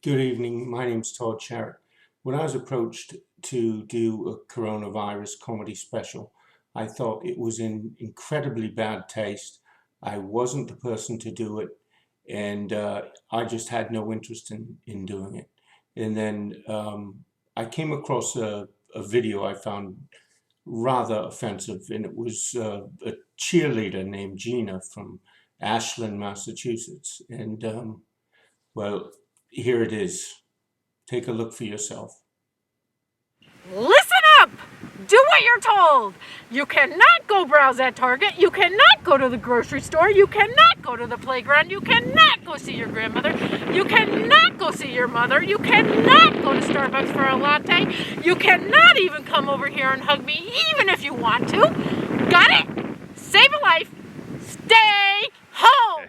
Good evening. My name's Todd Sharek. When I was approached to do a coronavirus comedy special, I thought it was in incredibly bad taste. I wasn't the person to do it, and I just had no interest in doing it. And then I came across a video I found rather offensive, and it was a cheerleader named Gina from Ashland, Massachusetts. And well, here it is. Take a look for yourself. Listen up! Do what you're told! You cannot go browse at Target, you cannot go to the grocery store, you cannot go to the playground, you cannot go see your grandmother, you cannot go see your mother, you cannot go to Starbucks for a latte, you cannot even come over here and hug me even if you want to. Got it? Save a life. Stay home!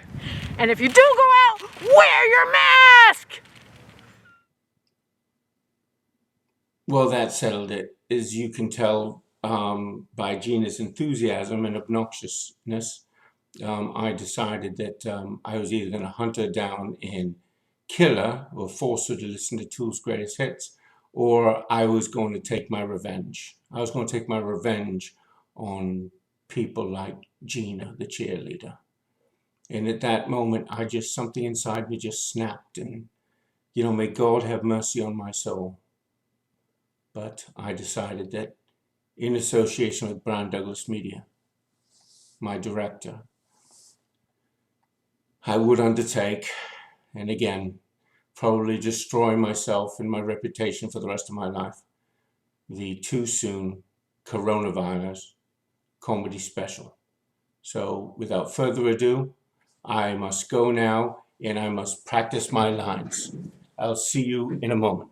And if you do go out, wear your mask! Well, that settled it. As you can tell by Gina's enthusiasm and obnoxiousness, I decided that I was either going to hunt her down and kill her or force her to listen to Tool's greatest hits, or I was going to take my revenge. I was going to take my revenge on people like Gina, the cheerleader. And at that moment, something inside me just snapped, and, may God have mercy on my soul. But I decided that in association with Brown Douglas Media, my director, I would undertake, and again, probably destroy myself and my reputation for the rest of my life, the too soon coronavirus comedy special. So without further ado, I must go now and I must practice my lines. I'll see you in a moment.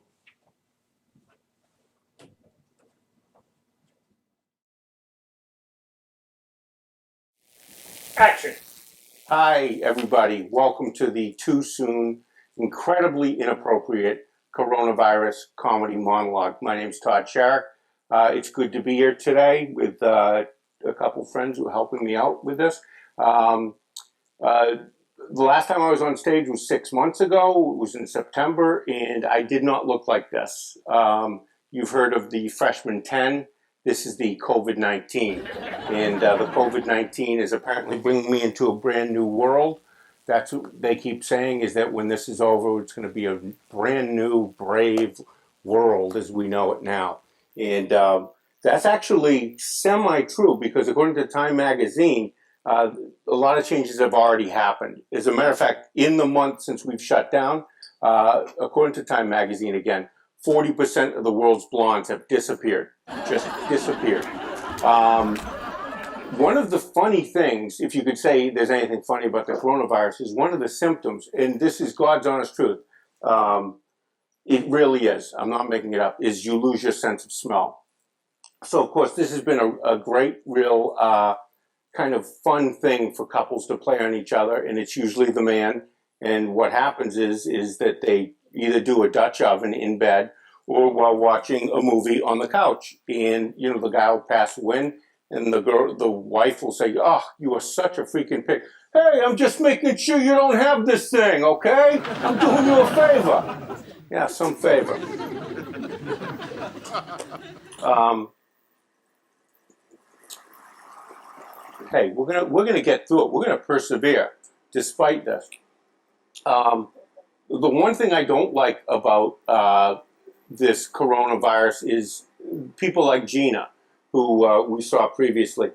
Action. Hi, everybody. Welcome to the too soon, incredibly inappropriate coronavirus comedy monologue. My name's Todd Sharek. It's good to be here today with a couple friends who are helping me out with this. The last time I was on stage was 6 months ago. It was in September, and I did not look like this. You've heard of the freshman 10. This is the COVID-19, and the COVID-19 is apparently bringing me into a brand new world. That's what they keep saying, is that when this is over, it's going to be a brand new, brave world as we know it now. And that's actually semi-true, because according to Time magazine, a lot of changes have already happened. As a matter of fact, in the month since we've shut down, according to Time magazine again, 40% of the world's blondes have disappeared, just disappeared. One of the funny things, if you could say there's anything funny about the coronavirus, is one of the symptoms, and this is God's honest truth, it really is, I'm not making it up, is you lose your sense of smell. So, of course, this has been a great, real kind of fun thing for couples to play on each other, and it's usually the man. And what happens is that they either do a Dutch oven in bed or while watching a movie on the couch. And, the guy will pass a win, and the wife will say, "Oh, you are such a freaking pig. Hey, I'm just making sure you don't have this thing, okay? I'm doing you a favor." Yeah, some favor. Hey, we're gonna get through it. We're gonna persevere despite this. The one thing I don't like about this coronavirus is people like Gina, who we saw previously,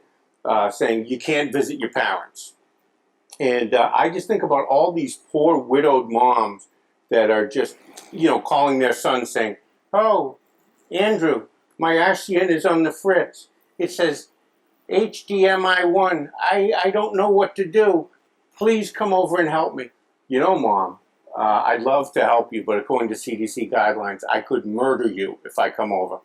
saying you can't visit your parents. And I just think about all these poor widowed moms that are just, calling their son saying, "Oh, Andrew, my RCN is on the fritz. It says HDMI1. I don't know what to do. Please come over and help me." Mom, I'd love to help you, but according to CDC guidelines, I could murder you if I come over.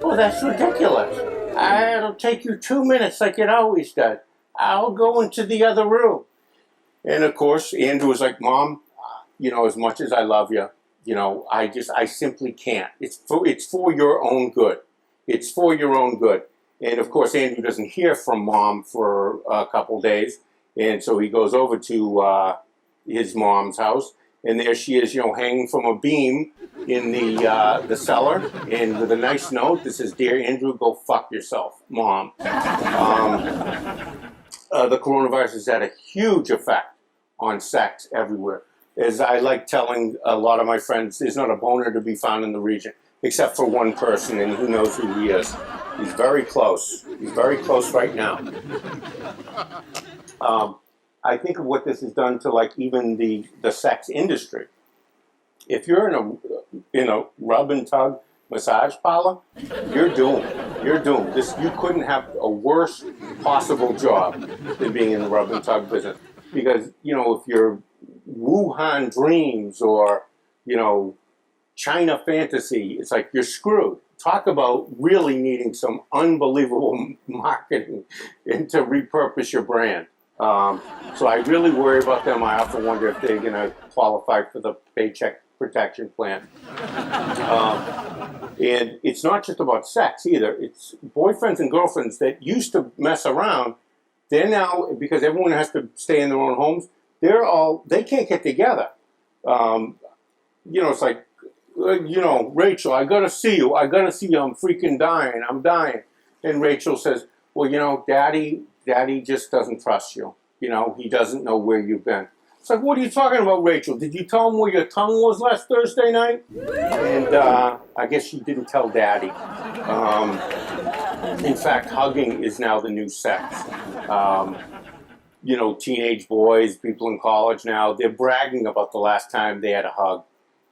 "Oh, that's ridiculous. It'll take you 2 minutes like it always does. I'll go into the other room." And of course, Andrew was like, "Mom, as much as I love you, I simply can't. It's for your own good. It's for your own good." And of course, Andrew doesn't hear from Mom for a couple days. And so he goes over to his mom's house, And there she is, hanging from a beam in the cellar, and with a nice note that says, "Dear Andrew, go fuck yourself, Mom." The coronavirus has had a huge effect on sex everywhere. As I like telling a lot of my friends, there's not a boner to be found in the region, except for one person, and who knows who he is. He's very close. He's very close right now. I think of what this has done to even the sex industry. If you're in a rub and tug massage parlor, you're doomed. You're doomed. You couldn't have a worse possible job than being in the rub and tug business. Because, if you're Wuhan Dreams or, China Fantasy, it's like you're screwed. Talk about really needing some unbelievable marketing and to repurpose your brand. So I really worry about them. I often wonder if they're going to qualify for the Paycheck Protection Plan. And it's not just about sex either. It's boyfriends and girlfriends that used to mess around. They're now, because everyone has to stay in their own homes, they can't get together. It's like, Rachel, I gotta see you. I'm freaking dying. I'm dying. And Rachel says, well, Daddy just doesn't trust you. He doesn't know where you've been. It's like, what are you talking about, Rachel? Did you tell him where your tongue was last Thursday night? And I guess she didn't tell Daddy. In fact, hugging is now the new sex. Teenage boys, people in college now, they're bragging about the last time they had a hug.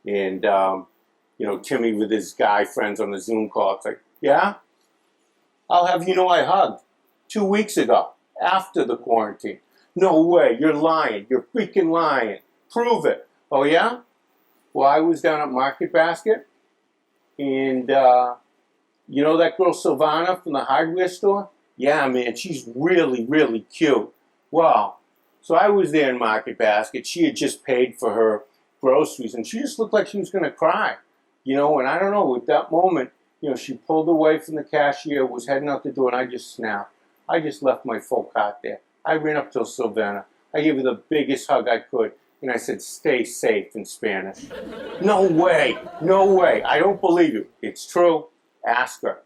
And, Timmy with his guy friends on the Zoom call, it's like, yeah? I'll have you know I hugged 2 weeks ago, after the quarantine. No way, you're lying. You're freaking lying. Prove it. Oh, yeah? Well, I was down at Market Basket, and that girl Silvana from the hardware store? Yeah, man, she's really, really cute. Wow. So I was there in Market Basket. She had just paid for her groceries, and she just looked like she was going to cry. And I don't know, at that moment, she pulled away from the cashier, was heading out the door, and I just snapped. I just left my full cart there. I ran up to Silvana. I gave her the biggest hug I could, and I said, "Stay safe," in Spanish. No way. No way. I don't believe you. It's true. Ask her.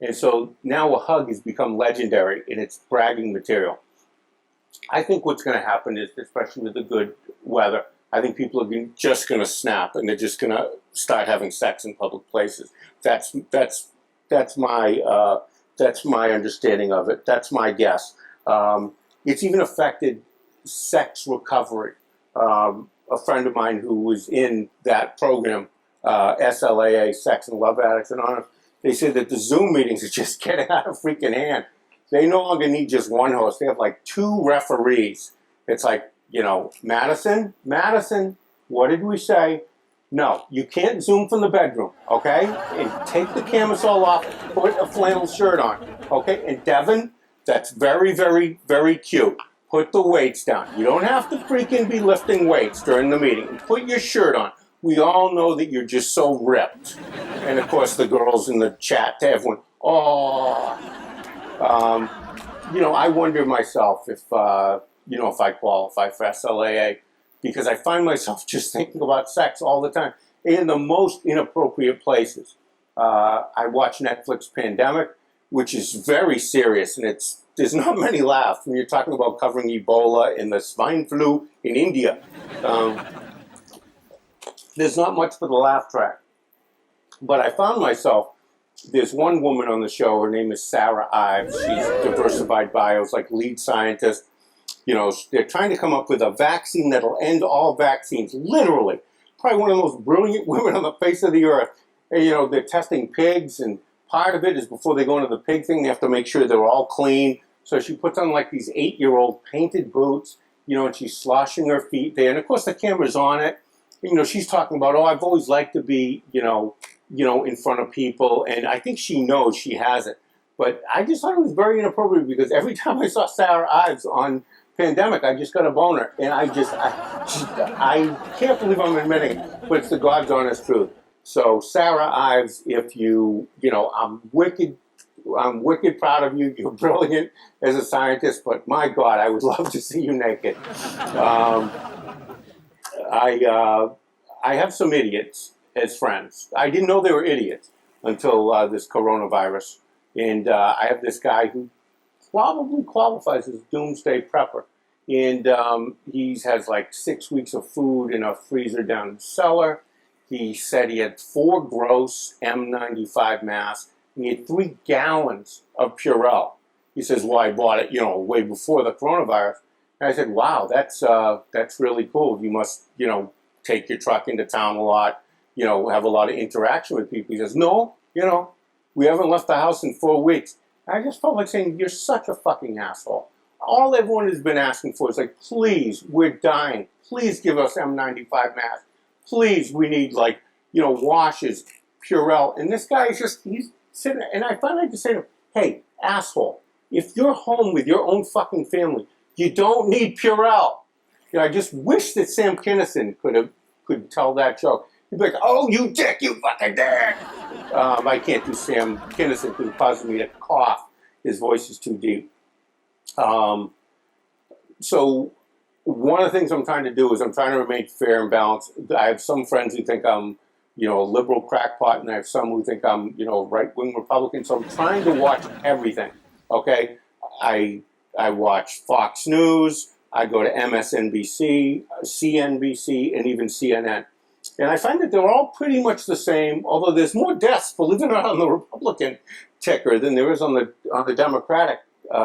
And so now a hug has become legendary, and it's bragging material. I think what's going to happen is, especially with the good weather, I think people are just going to snap, and they're just going to start having sex in public places. That's my understanding of it. That's my guess. It's even affected sex recovery. A friend of mine who was in that program, SLAA, Sex and Love Addicts Anonymous, they said that the Zoom meetings are just getting out of freaking hand. They no longer need just one host. They have 2 referees. It's like, Madison, what did we say? No, you can't Zoom from the bedroom, okay? And take the cameras all off, put a flannel shirt on, okay? And Devin, that's very, very, very cute. Put the weights down. You don't have to freaking be lifting weights during the meeting. Put your shirt on. We all know that you're just so ripped. And of course, the girls in the chat to everyone, oh. I wonder myself if I qualify for SLAA, because I find myself just thinking about sex all the time in the most inappropriate places. I watch Netflix Pandemic, which is very serious, and there's not many laughs when you're talking about covering Ebola and the swine flu in India. There's not much for the laugh track. But I found myself, there's one woman on the show, her name is Sarah Ives. She's Diversified Bios, lead scientist. They're trying to come up with a vaccine that'll end all vaccines, literally. Probably one of the most brilliant women on the face of the earth. And, they're testing pigs, and part of it is before they go into the pig thing, they have to make sure they're all clean. So she puts on these 8-year-old painted boots, and she's sloshing her feet there. And of course the camera's on it. And, she's talking about, I've always liked to be, in front of people. And I think she knows she has it. But I just thought it was very inappropriate, because every time I saw Sarah Ives on Pandemic, I just got a boner. And I can't believe I'm admitting it, but it's the God's honest truth. So Sarah Ives, if I'm wicked proud of you. You're brilliant as a scientist, but my God, I would love to see you naked. I have some idiots as friends. I didn't know they were idiots until this coronavirus. And I have this guy who probably qualifies as doomsday prepper. And he has like 6 weeks of food in a freezer down in the cellar. He said he had 4 gross M95 masks, and he had 3 gallons of Purell. He says, well, I bought it, way before the coronavirus. And I said, wow, that's really cool. You must, take your truck into town a lot, have a lot of interaction with people. He says, no, we haven't left the house in 4 weeks. I just felt like saying, you're such a fucking asshole. All everyone has been asking for is like, please, we're dying. Please give us M95 masks. Please, we need washes, Purell. And this guy is he's sitting there. And I finally just say to him, hey, asshole, if you're home with your own fucking family, you don't need Purell. I just wish that Sam Kinison could tell that joke. He'd be like, oh, you dick, you fucking dick. I can't do Sam Kinison because it causes me to cough. His voice is too deep. So one of the things I'm trying to do is I'm trying to remain fair and balanced. I have some friends who think I'm, a liberal crackpot, and I have some who think I'm, right-wing Republican. So I'm trying to watch everything, okay? I watch Fox News, I go to MSNBC, CNBC, and even CNN. And I find that they're all pretty much the same, although there's more deaths, believe it or not, on the Republican ticker than there is on the Democratic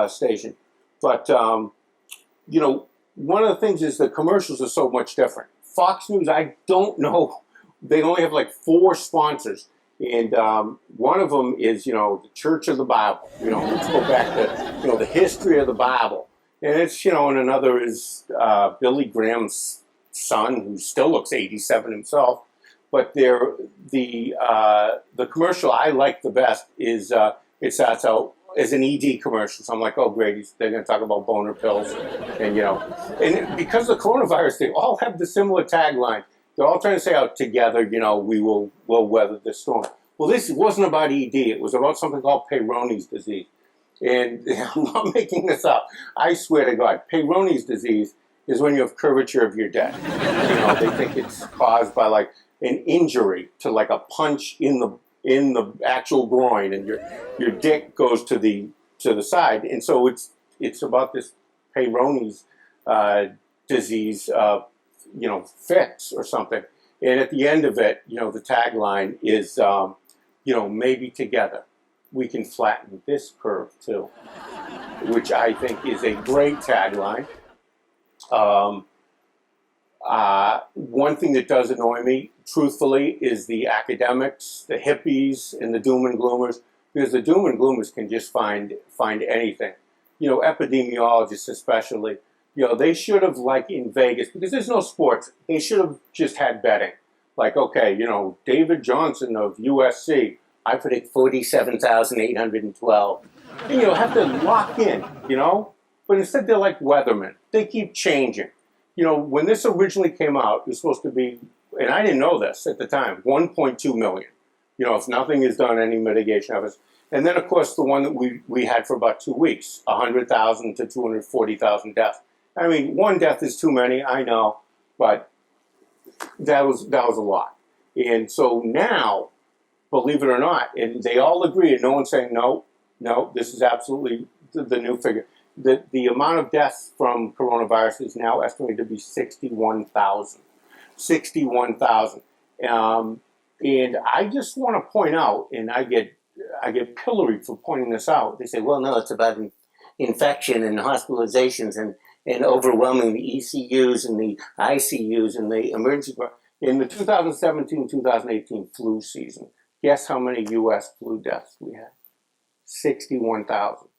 station. But, one of the things is the commercials are so much different. Fox News, I don't know. They only have like 4 sponsors. And one of them is, the Church of the Bible. Let's go back to, the history of the Bible. And it's, and another is Billy Graham's son, who still looks 87 himself. But the commercial I like the best is it starts out as an ED commercial. So I'm like, oh great, they're going to talk about boner pills, and and because of the coronavirus, they all have the similar tagline. They're all trying to say, "Out together, we'll weather this storm." Well, this wasn't about ED. It was about something called Peyronie's disease, and I'm not making this up. I swear to God, Peyronie's disease is when you have curvature of your dick. They think it's caused by like an injury to like a punch in the actual groin, and your dick goes to the side, and so it's about this Peyronie's disease, fix or something. And at the end of it, the tagline is, maybe together we can flatten this curve too, which I think is a great tagline. One thing that does annoy me, truthfully, is the academics, the hippies, and the doom-and-gloomers, because the doom-and-gloomers can just find anything. Epidemiologists especially, they should have, like in Vegas, because there's no sports, they should have just had betting. Like, okay, David Johnson of USC, I predict 47,812. And have to lock in, But instead they're like weathermen. They keep changing. When this originally came out, it was supposed to be, and I didn't know this at the time, 1.2 million. If nothing is done, any mitigation efforts. And then, of course, the one that we had for about 2 weeks, 100,000 to 240,000 deaths. I mean, one death is too many, I know, but that was a lot. And so now, believe it or not, and they all agree, and no one's saying, no, this is absolutely the new figure. The amount of deaths from coronavirus is now estimated to be 61,000. 61,000. And I just want to point out, and I get pilloried for pointing this out. They say, well, no, it's about infection and hospitalizations and overwhelming the ECUs and the ICUs and the emergency. In the 2017-2018 flu season, guess how many U.S. flu deaths we had? 61,000.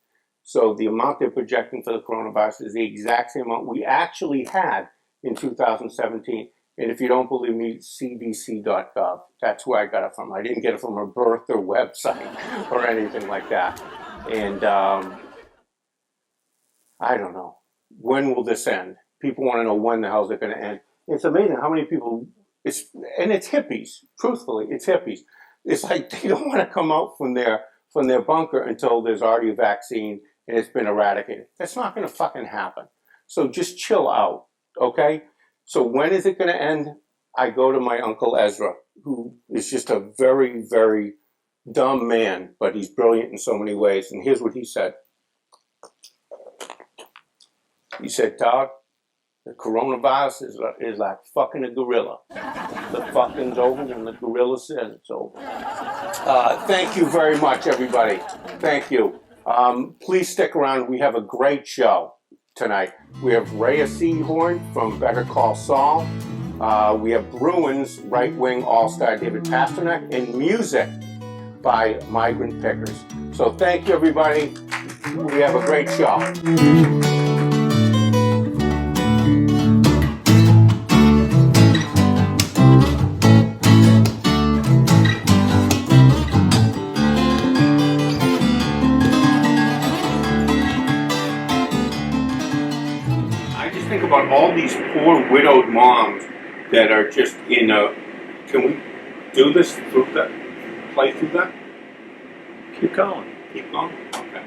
So the amount they're projecting for the coronavirus is the exact same amount we actually had in 2017. And if you don't believe me, cdc.gov. That's where I got it from. I didn't get it from a birther website or anything like that. And I don't know. When will this end? People want to know when the hell is it going to end. It's amazing how many people, it's hippies. Truthfully, it's hippies. It's like they don't want to come out from their bunker until there's already a vaccine and it's been eradicated. That's not going to fucking happen. So just chill out, okay? So when is it going to end? I go to my Uncle Ezra, who is just a very, very dumb man, but he's brilliant in so many ways. And here's what he said. He said, Todd, the coronavirus is like fucking a gorilla. The fucking's over when the gorilla says it's over. Thank you very much, everybody. Thank you. Please stick around. We have a great show tonight. We have Rhea Seahorn from Better Call Saul. We have Bruins right-wing all-star David Pasternak, and music by Migrant Pickers. So thank you, everybody. We have a great show. I just think about all these poor widowed moms that are just in a... Can we do this through that? Play through that? Keep going. Keep going? Okay.